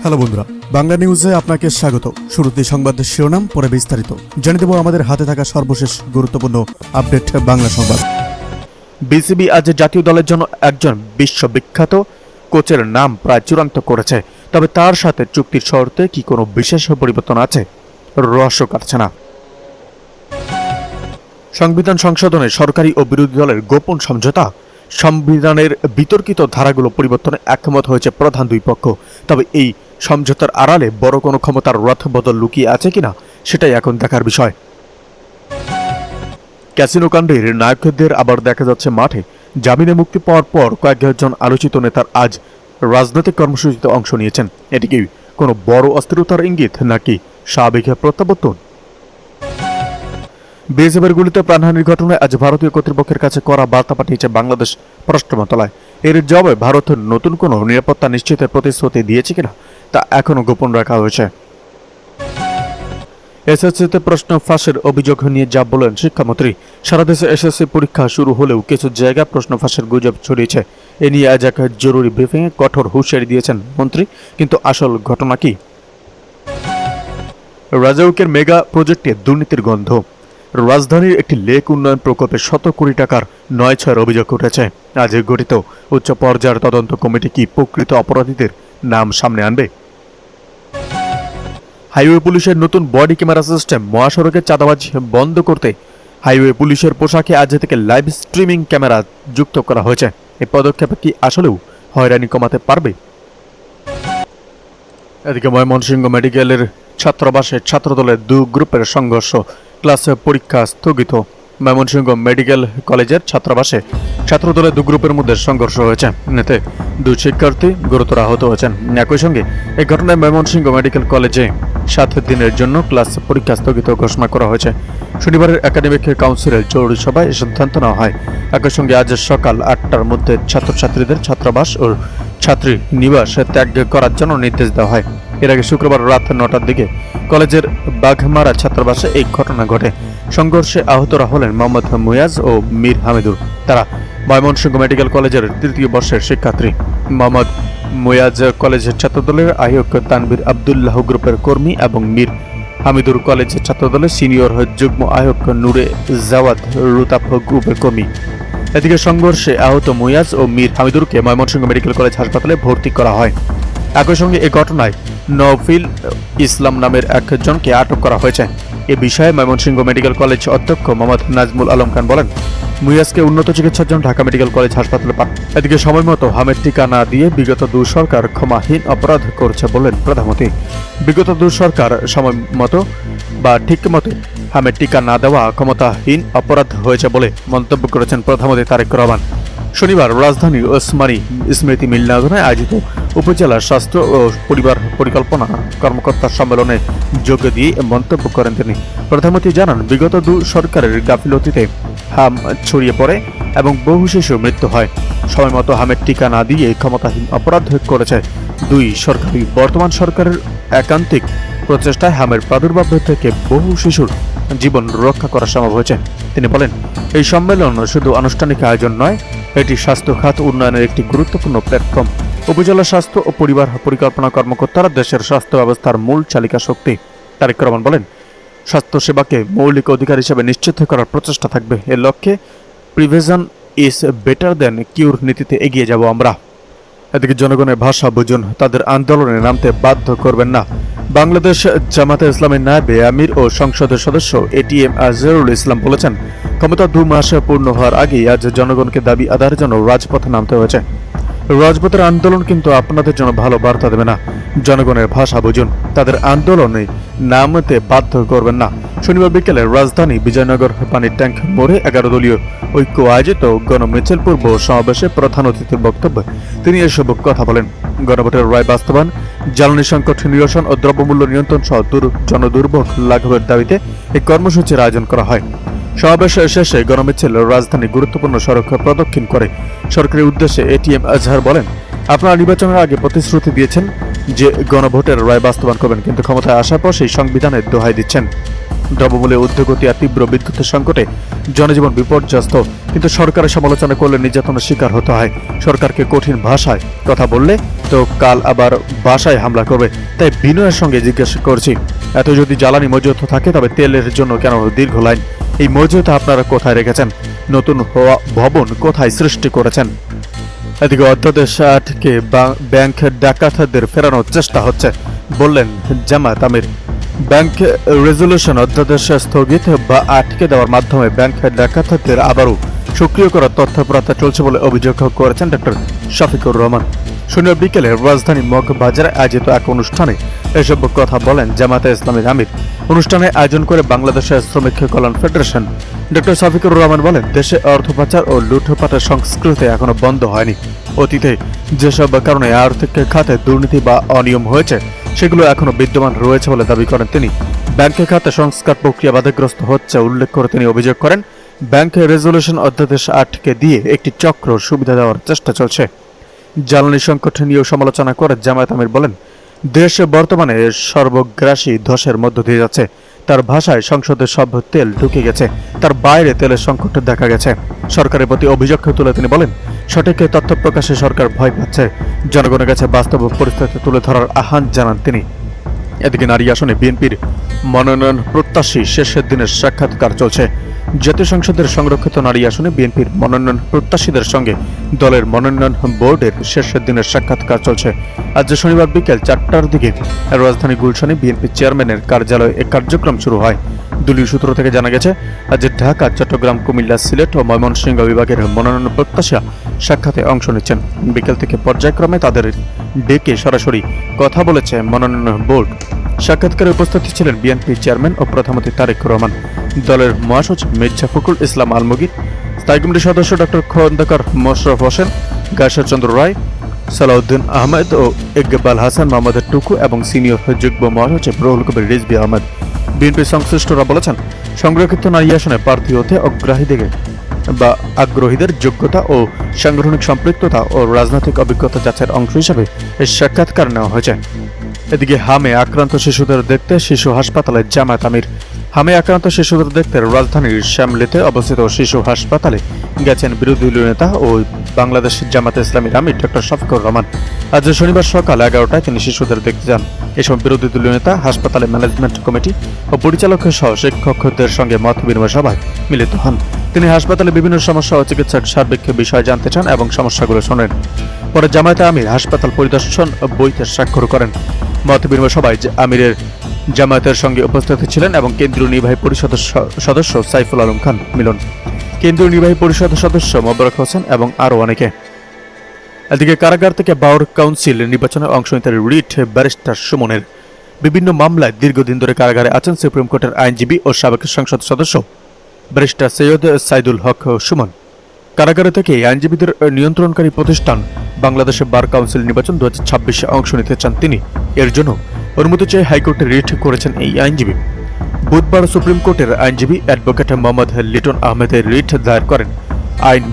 Hello বন্ধুরা, বাংলা নিউজে আপনাকে স্বাগত। শুরুতে সংবাদের শিরোনাম, পরে বিস্তারিত জানিয়ে দেব আমাদের হাতে থাকা সর্বশেষ গুরুত্বপূর্ণ আপডেট বাংলা সংবাদ। বিসিবি আজ জাতীয় দলের জন্য একজন বিশ্ববিখ্যাত কোচের নাম প্রায় চূড়ান্ত করেছে, তবে তার সাথে চুক্তির শর্তে কি কোনো বিশেষ পরিবর্তন আছে, রহস্য কাটছে না। সংবিধান সংশোধনে সরকারি ও বিরোধী দলের গোপন সমঝোতা। সংবিধানের বিতর্কিত ধারাগুলো পরিবর্তনে একমত হয়েছে প্রধান দুই পক্ষ, তবে এই সমঝোতার আড়ালে বড় কোনো ক্ষমতার রদবদল লুকিয়ে আছে কিনা সেটাই এখন দেখার বিষয়। ক্যাসিনো কাণ্ডের নায়কদের আবার দেখা যাচ্ছে মাঠে। জামিনে মুক্তি পাওয়ার পর কয়েকজন আলোচিত নেতার আজ রাজনৈতিক কর্মসূচিতে অংশ নিয়েছেন। এটি কি কোনো বড় অস্থিরতার ইঙ্গিত নাকি স্বাভাবিক প্রত্যাবর্তন? বিএসএফের গুলিতে প্রাণহানির ঘটনায় আজ ভারতীয় কর্তৃপক্ষের কাছে কড়া বার্তা পাঠিয়েছে বাংলাদেশ পররাষ্ট্র মন্ত্রণালয়। এর জবাবে ভারত নতুন কোনো নিরাপত্তা নিশ্চিতের প্রতিশ্রুতি দিয়েছে কিনা তা এখনও গোপন রাখা হয়েছে। এসএসসিতে প্রশ্ন ফাঁসের অভিযোগ নিয়ে যা বলেন শিক্ষামন্ত্রী। সারা দেশে এসএসসি পরীক্ষা শুরু হলেও কিছু জায়গায় প্রশ্ন ফাঁসের গুজব ছড়িয়েছে। এ নিয়ে আজ এক জরুরি ব্রিফিংয়ে কঠোর হুঁশিয়ারি দিয়েছেন মন্ত্রী। কিন্তু আসল ঘটনা কি? রাজাউকের মেগা প্রজেক্টে দুর্নীতির গন্ধ। রাজধানীর একটি লেক উন্নয়ন প্রকল্পে 100 কোটি টাকার 9/6 অভিযোগ উঠেছে। আজ গঠিত উচ্চ পর্যায়ের তদন্ত কমিটি কি প্রকৃত অপরাধীদের নাম সামনে আনবে? হাইওয়ে পুলিশের নতুন বডি ক্যামেরা সিস্টেম। মহাসড়কে চাঁদাবাজি বন্ধ করতে হাইওয়ে পুলিশের পোশাকে আজ থেকে লাইভ স্ট্রিমিং ক্যামেরা যুক্ত করা হয়েছে। এই পদক্ষেপে কি আসলেও হয়রানি কমাতে পারবে? এদিকে ময়মনসিংহ মেডিকেলের ছাত্রাবাসে ছাত্রদলের 2 গ্রুপের সংঘর্ষ। ক্লাস পরীক্ষা স্থগিত। ময়মনসিংহ মেডিকেল কলেজের ছাত্রাবাসে ছাত্রদলের 2 গ্রুপের মধ্যে সংঘর্ষ হয়েছে। এতে 2 শিক্ষার্থী গুরুতর আহত হয়েছেন। একই সঙ্গে এই ঘটনায় ময়মনসিংহ মেডিকেল কলেজে 7 দিনের জন্য ক্লাস পরীক্ষা স্থগিত ঘোষণা করা হয়েছে। শনিবারের একাডেমিক কাউন্সিলের জরুরি সভায় এই সিদ্ধান্ত নেওয়া হয়। একই সঙ্গে আজ সকাল 8টার মধ্যে ছাত্রছাত্রীদের ছাত্রাবাস ও ছাত্রী নিবাস ত্যাগ করার জন্য নির্দেশ দেওয়া হয়। এর আগে শুক্রবার রাত 9টার দিকে কলেজের বাঘমারা ছাত্রাবাসে এই ঘটনা ঘটে। সংঘর্ষে আহতরা হলেন মোহাম্মদ মুয়াজ ও মীর হামিদুর। তারা ময়মনসিংহ মেডিকেল কলেজের 3য় বর্ষের শিক্ষার্থী। মোহাম্মদ মুয়াজ কলেজের ছাত্রদলের আহ্বায়ক তানভীর আব্দুল্লাহ গ্রুপের কর্মী এবং মীর হামিদুর কলেজের ছাত্রদলের সিনিয়র যুগ্ম আহ্বায়ক নূরে জাওয়াদ রুতাফ গ্রুপের কর্মী। এদিকে সংঘর্ষে আহত মুয়াজ ও মীর হামিদুরকে ময়মনসিংহ মেডিকেল কলেজ হাসপাতালে ভর্তি করা হয়। একই সঙ্গে এই ঘটনায় নওফিল ইসলাম নামের একজনকে আটক করা হয়েছে। এ বিষয়ে ময়মনসিংহ মেডিকেল কলেজ অধ্যক্ষ মোহাম্মদ নাজমুল আলম খান বলেন, মুয়াজকে উন্নত চিকিৎসার জন্য ঢাকা মেডিকেল কলেজ হাসপাতালে পাঠান। এদিকে সময়মতো হামের টিকা না দিয়ে বিগত 2 সরকার ক্ষমাহীন অপরাধ করছে বললেন প্রধানমন্ত্রী। বিগত 2 সরকার সময় মতো বা ঠিক মতো হামের টিকা না দেওয়া ক্ষমতাহীন অপরাধ হয়েছে বলে মন্তব্য করেছেন প্রধানমন্ত্রী তারেক রহমান। শনিবার রাজধানীর ওসমানী স্মৃতি মিলনায়তনে আয়োজিত উপজেলা স্বাস্থ্য ও পরিবার পরিকল্পনা কর্মকর্তা সম্মেলনে যোগ দিয়ে মন্তব্য করেন তিনি। প্রধানমন্ত্রী জানান, বিগত 2 সরকারের গাফিলতিতে হাম ছড়িয়ে পড়ে এবং বহু শিশু মৃত্যু হয়। সময়মতো হামের টিকা না দিয়ে ক্ষমতাহীন অপরাধ করেছে 2 সরকারই। বর্তমান সরকারের একান্তিক প্রচেষ্টায় হামের প্রাদুর্ভাব থেকে বহু শিশুর জীবন রক্ষা করা সম্ভব হয়েছে। তিনি বলেন, এই সম্মেলন শুধু আনুষ্ঠানিক আয়োজন নয়, এটি স্বাস্থ্য খাত উন্নয়নের একটি গুরুত্বপূর্ণ প্ল্যাটফর্ম। উপজেলা স্বাস্থ্য ও পরিবার পরিকল্পনা কর্মকর্তারা দেশের স্বাস্থ্য ব্যবস্থার মূল চালিকা শক্তি। তারেক রহমান বলেন, স্বাস্থ্য সেবাকে মৌলিক অধিকার হিসেবে নিশ্চিত করার প্রচেষ্টা থাকবে। এর লক্ষ্যে প্রিভেনশন ইজ বেটার দ্যান কিউর নীতিতে এগিয়ে যাব আমরা। এদিকে জনগণের ভাষা বুঝুন, তাদের আন্দোলনে নামতে বাধ্য করবেন না। বাংলাদেশ জামাতে ইসলামের নায়েবে আমির ও সংসদের সদস্য এটিএম আজহারুল ইসলাম বলেছেন, ক্ষমতা 2 মাস পূর্ণ হওয়ার আগেই আজ জনগণকে দাবি আদায়ের জন্য রাজপথে নামতে হয়েছে। রাজপথের আন্দোলন কিন্তু আপনাদের জন্য ভালো বার্তা দেবে না। জনগণের ভাষা বুঝুন, তাদের আন্দোলনে নামতে বাধ্য করবেন না। শনিবার বিকেলে রাজধানী বিজয়নগর পানির ট্যাঙ্ক মোড়ে 11 দলীয় ঐক্য আয়োজিত গণমিছিল পূর্ব সমাবেশে প্রধান অতিথির বক্তব্যে তিনি এসব কথা বলেন। গণভোটের রায় বাস্তবায়ন, জ্বালানি সংকট নিরসন ও দ্রব্যমূল্য নিয়ন্ত্রণ সহ জনদুর্ভোগ লাঘবের দাবিতে এই কর্মসূচির আয়োজন করা হয়। সমাবেশ শেষে গণমিছিল রাজধানী গুরুত্বপূর্ণ সড়ক প্রদক্ষিণ করে সরকারের উদ্দেশ্যে এটিএম আজহার বলেন, আপনারা নির্বাচনের আগে প্রতিশ্রুতি দিয়েছেন যে গণভোটের রায় বাস্তবায়ন করবেন, কিন্তু ক্ষমতায় আসার পর সেই সংবিধানের দোহাই দিচ্ছেন। দ্রব্যমূল্যের ঊর্ধ্বগতি আর তীব্র বিদ্যুতের সংকটে জনজীবন বিপর্যস্ত। কিন্তু সরকারের সমালোচনা করলে নির্যাতনের শিকার হতে হয়। সরকারকে কঠিন ভাষায় কথা বললে তো কাল আবার বাসায় হামলা করবে। তাই বিনয়ের সঙ্গে জিজ্ঞাসা করছি, এত যদি জ্বালানি মজুত থাকে তবে তেলের জন্য কেন দীর্ঘ লাইন? এই মজুত আপনারা কোথায় রেখেছেন? নতুন হওয়া ভবন কোথায় সৃষ্টি করেছেন? এদিকে অধ্যাদেশ 8কে ব্যাংক ডাকাতদের ফেরানোর চেষ্টা হচ্ছে বললেন জামায়াত আমির। ব্যাংক রেজুলেশন অধ্যাদেশ স্থগিত বা আটকে দেওয়ার মাধ্যমে ব্যাংক ডাকাতদের আবারও সক্রিয় করার তৎপরতা চলছে বলে অভিযোগ করেছেন ডক্টর শফিকুর রহমান। শনিবার বিকেলে রাজধানী মগবাজারে আয়োজিত এক অনুষ্ঠানে এসব কথা বলেন জামায়াতে ইসলামীর আমির। অনুষ্ঠানে আয়োজন করে বাংলাদেশের শ্রমিক কল্যাণ ফেডারেশন। ডক্টর শফিকুর রহমান বলেন, দেশে অর্থ পাচার ও লুটপাটের সংস্কৃতি এখনো বন্ধ হয়নি। অতীতে যেসব কারণে আর্থিক খাতে দুর্নীতি বা অনিয়ম হয়েছে সেগুলো এখনো বিদ্যমান রয়েছে বলে দাবি করেন তিনি। ব্যাংক খাতে সংস্কার প্রক্রিয়া বাধাগ্রস্ত হচ্ছে উল্লেখ করে তিনি অভিযোগ করেন, ব্যাংক রেজুলেশন অধ্যাদেশ 8কে দিয়ে একটি চক্র সুবিধা দেওয়ার চেষ্টা চলছে। জ্বালানি সংকট নিয়েও সমালোচনা করে জামায়াত আমির বলেন, দেশ বর্তমানে সর্বগ্রাসী ধসের মধ্য দিয়ে যাচ্ছে। তার ভাষায় সংসদে সব তেল ঢুকে গেছে, তার বাইরে তেলের সংকট দেখা গেছে। সরকারের প্রতি অভিযোগ তুলে তিনি বলেন, সঠিক তথ্য প্রকাশে সরকার ভয় পাচ্ছে। জনগণের কাছে বাস্তব পরিস্থিতি তুলে ধরার আহ্বান জানান তিনি। এদিকে নারী আসনে বিএনপির মনোনয়ন প্রত্যাশী শেষের দিনের সাক্ষাৎকার চলছে। জাতীয় সংসদের সংরক্ষিত নারী আসনে বিএনপির মনোনয়ন প্রত্যাশীদের সঙ্গে দলের মনোনয়ন বোর্ডের শেষের দিনের সাক্ষাৎকার চলছে। আজ শনিবার বিকেল 4টার দিকে রাজধানী গুলশানে বিএনপি চেয়ারম্যানের কার্যালয়ে এক কার্যক্রম শুরু হয়। দলীয় সূত্র থেকে জানা গেছে, আজ ঢাকা, চট্টগ্রাম, কুমিল্লা, সিলেট ও ময়মনসিংহ বিভাগের মনোনয়ন প্রত্যাশা সাক্ষাতে অংশ নিচ্ছেন। বিকেল থেকে পর্যায়ক্রমে তাদের ডেকে সরাসরি কথা বলেছে মনোনয়ন বোর্ড। সাক্ষাৎকারে উপস্থিত ছিলেন বিএনপি চেয়ারম্যান ও প্রধানমন্ত্রী তারেক রহমান, দলের মহাসচিব মির্জা ফখরুল ইসলাম আলমগীর, স্থায়ী কমিটির সদস্য ডক্টর খন্দকার মোশাররফ হোসেন, গায়শ্বর চন্দ্র রায়, সালাউদ্দিন আহমেদ ও ইকবাল হাসান মোহাম্মদের টুকু এবং সিনিয়র যুগ্ম মহাসচিব রুহুল কবির রিজভী আহমেদ। বিএনপি সংশ্লিষ্টরা বলেছেন, সংরক্ষিত নারী আসনে প্রার্থী হতে আগ্রহীদের যোগ্যতা ও সাংগঠনিক সম্পৃক্ততা ও রাজনৈতিক অভিজ্ঞতা যাচাইয়ের অংশ হিসেবে এই সাক্ষাৎকার নেওয়া হয়েছে। এদিকে হামে আক্রান্ত শিশুদের দেখতে শিশু হাসপাতালে জামায়াত আমির। হামে আক্রান্ত শিশুদের দেখতে রাজধানীর শ্যামলীতে অবস্থিত শিশু হাসপাতালে গেছেন বিরোধী দলীয় নেতা ও বাংলাদেশ জামায়াতে ইসলামীর আমির ডক্টর শফিকুর রহমান। আজ শনিবার সকাল 11টায় তিনি শিশুদের দেখতে যান। এই সময় বিরোধী দলীয় নেতা হাসপাতালে ম্যানেজমেন্ট কমিটি ও পরিচালক সহ শিক্ষকদের সঙ্গে মত বিনিময় সভায় মিলিত হন। তিনি হাসপাতালে বিভিন্ন সমস্যা ও চিকিৎসার সার্বিক বিষয় জানতে চান এবং সমস্যাগুলো শোনেন। পরে জামায়াতে আমির হাসপাতাল পরিদর্শন বইতে স্বাক্ষর করেন। মত বিনিময় সভায় আমিরের জামায়াতের সঙ্গে উপস্থিত ছিলেন এবং কেন্দ্রীয় নির্বাহী পরিষদের সদস্য সাইফুল আলম খান মিলন, কেন্দ্রীয় নির্বাহী পরিষদের সদস্য মোবারক হোসেন এবং আরও অনেকে। এদিকে কারাগার থেকে বাউর কাউন্সিল নির্বাচনে অংশ নিতে রিট ব্যারিস্টার সুমনের। বিভিন্ন মামলায় দীর্ঘদিন ধরে কারাগারে আছেন সুপ্রিম কোর্টের আইনজীবী ও সাবেক সংসদ সদস্য ব্যারিস্টার সৈয়দ সাইদুল হক সুমন। কারাগারে থেকে আইনজীবীদের নিয়ন্ত্রণকারী প্রতিষ্ঠান বাংলাদেশের বার কাউন্সিল নির্বাচন 2026-এ অংশ নিতে চান তিনি। এর জন্য অনুমতি চেয়ে হাইকোর্টে রিট করেছেন এই আইনজীবী। বুধবার সুপ্রিম কোর্টের আইনজীবী অ্যাডভোকেট মোহাম্মদ লিটন আহমেদের রিট দায়ের করেন। আইন